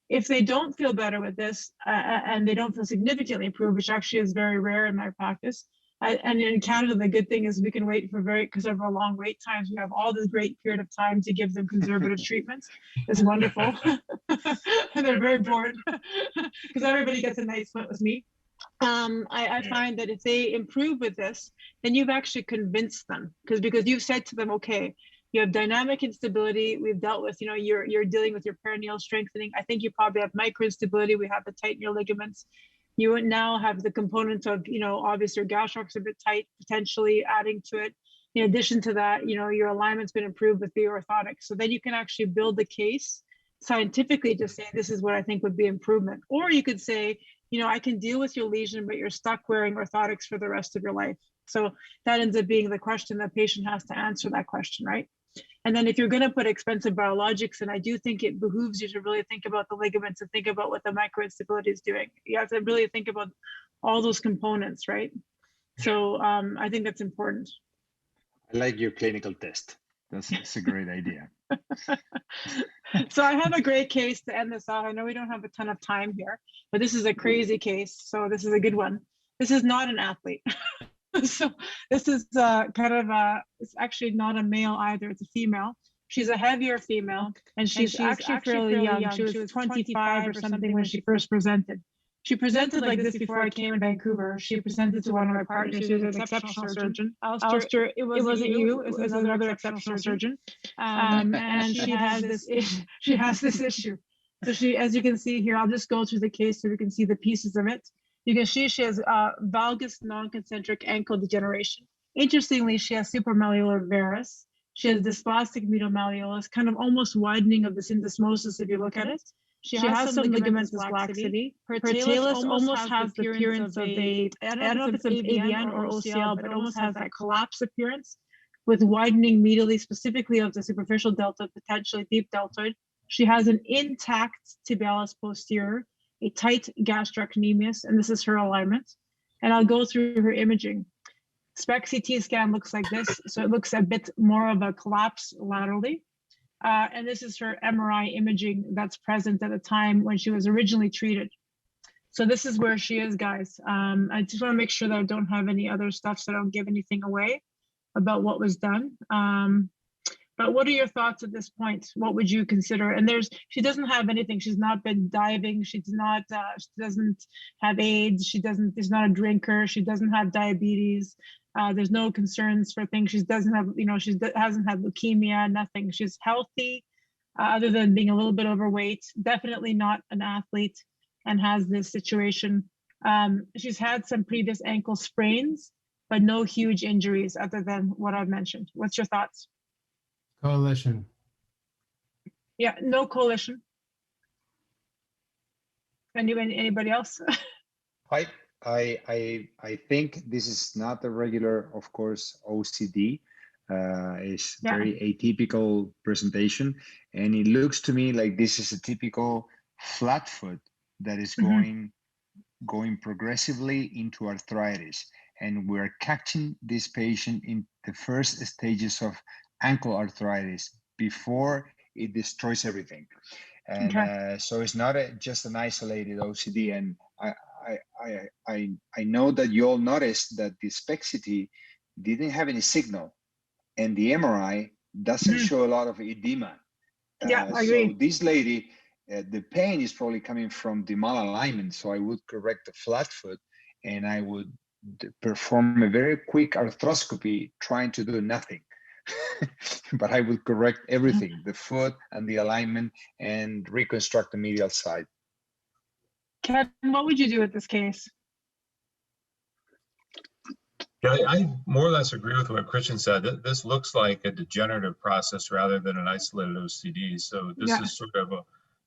If they don't feel better with this and they don't feel significantly improved, which actually is very rare in my practice, and in Canada, the good thing is we can wait for because of our long wait times, we have all this great period of time to give them conservative treatments. It's wonderful. And they're very bored because everybody gets a nice split with me. I find that if they improve with this, then you've actually convinced them because you've said to them, okay, you have dynamic instability. We've dealt with, you know, you're dealing with your perineal strengthening. I think you probably have micro instability. We have the tight knee ligaments. You now have the component of, you know, obviously your gastrocs a bit tight, potentially adding to it. In addition to that, you know, your alignment's been improved with the orthotics. So then you can actually build the case scientifically to say, this is what I think would be improvement. Or you could say, you know, I can deal with your lesion, but you're stuck wearing orthotics for the rest of your life. So that ends up being the question. The patient has to answer that question, right? And then if you're going to put expensive biologics, and I do think it behooves you to really think about the ligaments and think about what the microinstability is doing. You have to really think about all those components, right? So I think that's important. I like your clinical test. That's a great idea. So I have a great case to end this off. I know we don't have a ton of time here, but this is a crazy case. So this is a good one. This is not an athlete. So this is it's actually not a male either. It's a female. She's a heavier female, and she's actually fairly young. She was 25 or something when she first presented. She presented like this before I came in Vancouver. She presented to one of my partners. She was an exceptional surgeon. Alistair, it wasn't you. It was another exceptional surgeon. And she has this issue. So she, as you can see here, I'll just go through the case so we can see the pieces of it. You can see she has valgus non-concentric ankle degeneration. Interestingly, she has supramalleolar varus. She has dysplastic medial malleolus, kind of almost widening of the syndesmosis if you look at it. She has some ligamentous laxity. Her talus almost has the appearance of I don't know if it's an AVN or OCL, but it almost has that collapse appearance with widening medially, specifically of the superficial deltoid, potentially deep deltoid. She has an intact tibialis posterior, a tight gastrocnemius, and this is her alignment. And I'll go through her imaging. SPECT CT scan looks like this. So it looks a bit more of a collapse laterally. And this is her MRI imaging that's present at the time when she was originally treated. So this is where she is, guys. I just want to make sure that I don't have any other stuff so I don't give anything away about what was done. But what are your thoughts at this point? What would you consider? And she doesn't have anything. She's not been diving. She doesn't have AIDS. She's not a drinker. She doesn't have diabetes. There's no concerns for things. She doesn't have, hasn't had leukemia, nothing. She's healthy, other than being a little bit overweight, definitely not an athlete, and has this situation. She's had some previous ankle sprains, but no huge injuries other than what I've mentioned. What's your thoughts? Coalition. Yeah, no coalition. Anybody else? I think this is not a regular, of course, OCD. It's very atypical presentation, and it looks to me like this is a typical flat foot that is going progressively into arthritis, and we're catching this patient in the first stages of ankle arthritis before it destroys everything. And so it's not just an isolated OCD. And I know that you all noticed that the SPECT-CT didn't have any signal, and the MRI doesn't show a lot of edema. I agree. So this lady, the pain is probably coming from the malalignment. So I would correct the flat foot, and I would perform a very quick arthroscopy, trying to do nothing. But I would correct everything, the foot and the alignment, and reconstruct the medial side. Kevin, what would you do with this case? Yeah, I more or less agree with what Cristian said. This looks like a degenerative process rather than an isolated OCD. So this is sort of a,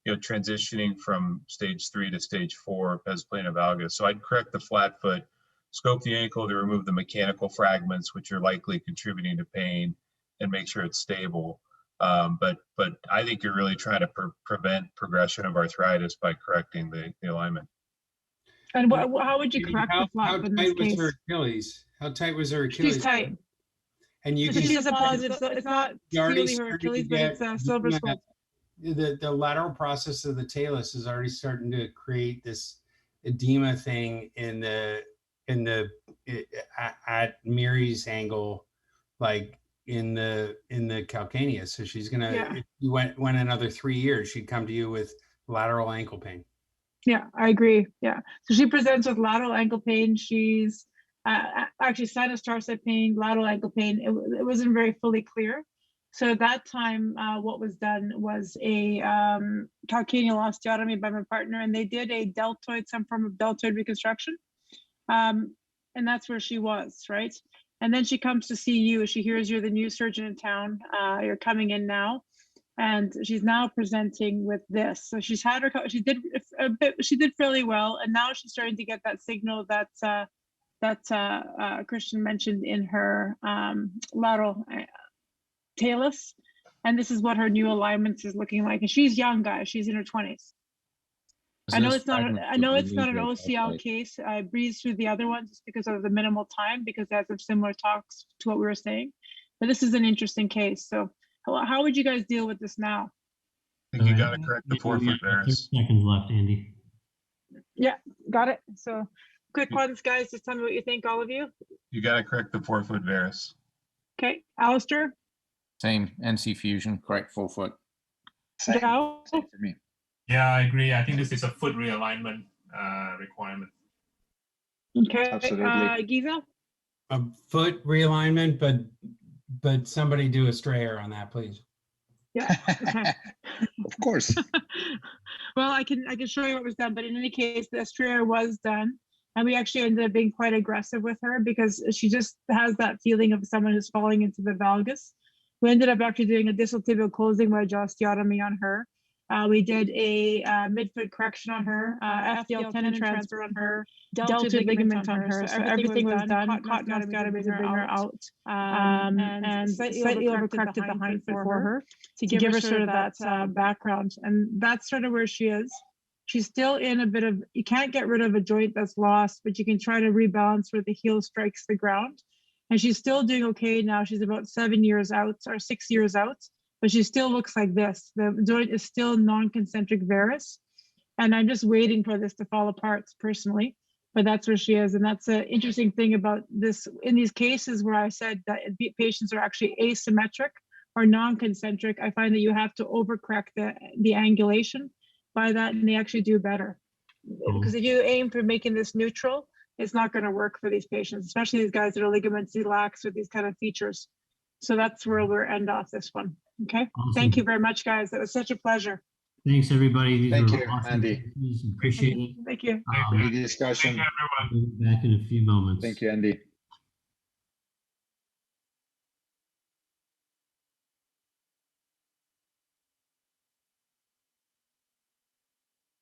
transitioning from stage 3 to stage 4 pes plana valgus. So I'd correct the flat foot, scope the ankle to remove the mechanical fragments, which are likely contributing to pain, and make sure it's stable. But I think you're really trying to prevent progression of arthritis by correcting the alignment. And how would you correct the flap in this How tight was case? her Achilles? How tight was her Achilles? She's tight. And you So can she's a positive. So it's not you already purely her started to Achilles, but get it's a silver spoke. the lateral process of the talus is already starting to create this edema thing at Miri's angle, like in the calcaneus. So she's gonna, if you went another 3 years, she'd come to you with lateral ankle pain. Yeah, I agree. Yeah. So she presents with lateral ankle pain. She's actually sinus tarsi pain, lateral ankle pain. It wasn't very fully clear. So at that time, what was done was a calcaneal osteotomy by my partner, and they did a deltoid, some form of deltoid reconstruction. And that's where she was, right? And then she comes to see you. She hears you're the new surgeon in town. You're coming in now. And she's now presenting with this. So she's had her, she did fairly well. And now she's starting to get that signal that Cristian mentioned in her lateral talus. And this is what her new alignments is looking like. And she's young, guys. She's in her 20s. I know it's not an OCL case. I breezed through the other ones just because of the minimal time, because they have some similar talks to what we were saying. But this is an interesting case. So how would you guys deal with this now? I think you got to correct the forefoot varus. 30 seconds left, Andy. Yeah, got it. So quick ones, guys. Just tell me what you think, all of you. You got to correct the forefoot varus. Okay, Alistair? Same, NC fusion, correct forefoot. Same Joe? for me. Yeah, I agree. I think this is a foot realignment requirement. Okay, Absolutely. Giza? A foot realignment, but somebody do a strayer on that, please. Yeah. Okay. Of course. Well, I can show you what was done, but in any case, the strayer was done, and we actually ended up being quite aggressive with her because she just has that feeling of someone who's falling into the valgus. We ended up actually doing a distal tibial closing wedge osteotomy on her. We did a midfoot correction on her, FDL tendon transfer on her, deltoid ligament on her. So everything was done. Cotton osteotomy to bring her out, and slightly overcorrected the hind foot for her to give her sort of that background. And that's sort of where she is. She's still in a bit of, you can't get rid of a joint that's lost, but you can try to rebalance where the heel strikes the ground. And she's still doing okay now. She's about 7 years out or 6 years out, but she still looks like this. The joint is still non-concentric varus. And I'm just waiting for this to fall apart personally, but that's where she is. And that's an interesting thing about this. In these cases where I said that patients are actually asymmetric or non-concentric, I find that you have to overcorrect the angulation by that, and they actually do better. Because if you aim for making this neutral, it's not going to work for these patients, especially these guys that are ligaments lax with these kind of features. So that's where we'll end off this one. Okay. Awesome. Thank you very much, guys. That was such a pleasure. Thanks, everybody. These Thank were you, awesome Andy. questions. Appreciate it. Thank you. Good discussion. Thank you, everyone. Back in a few moments. Thank you, Andy.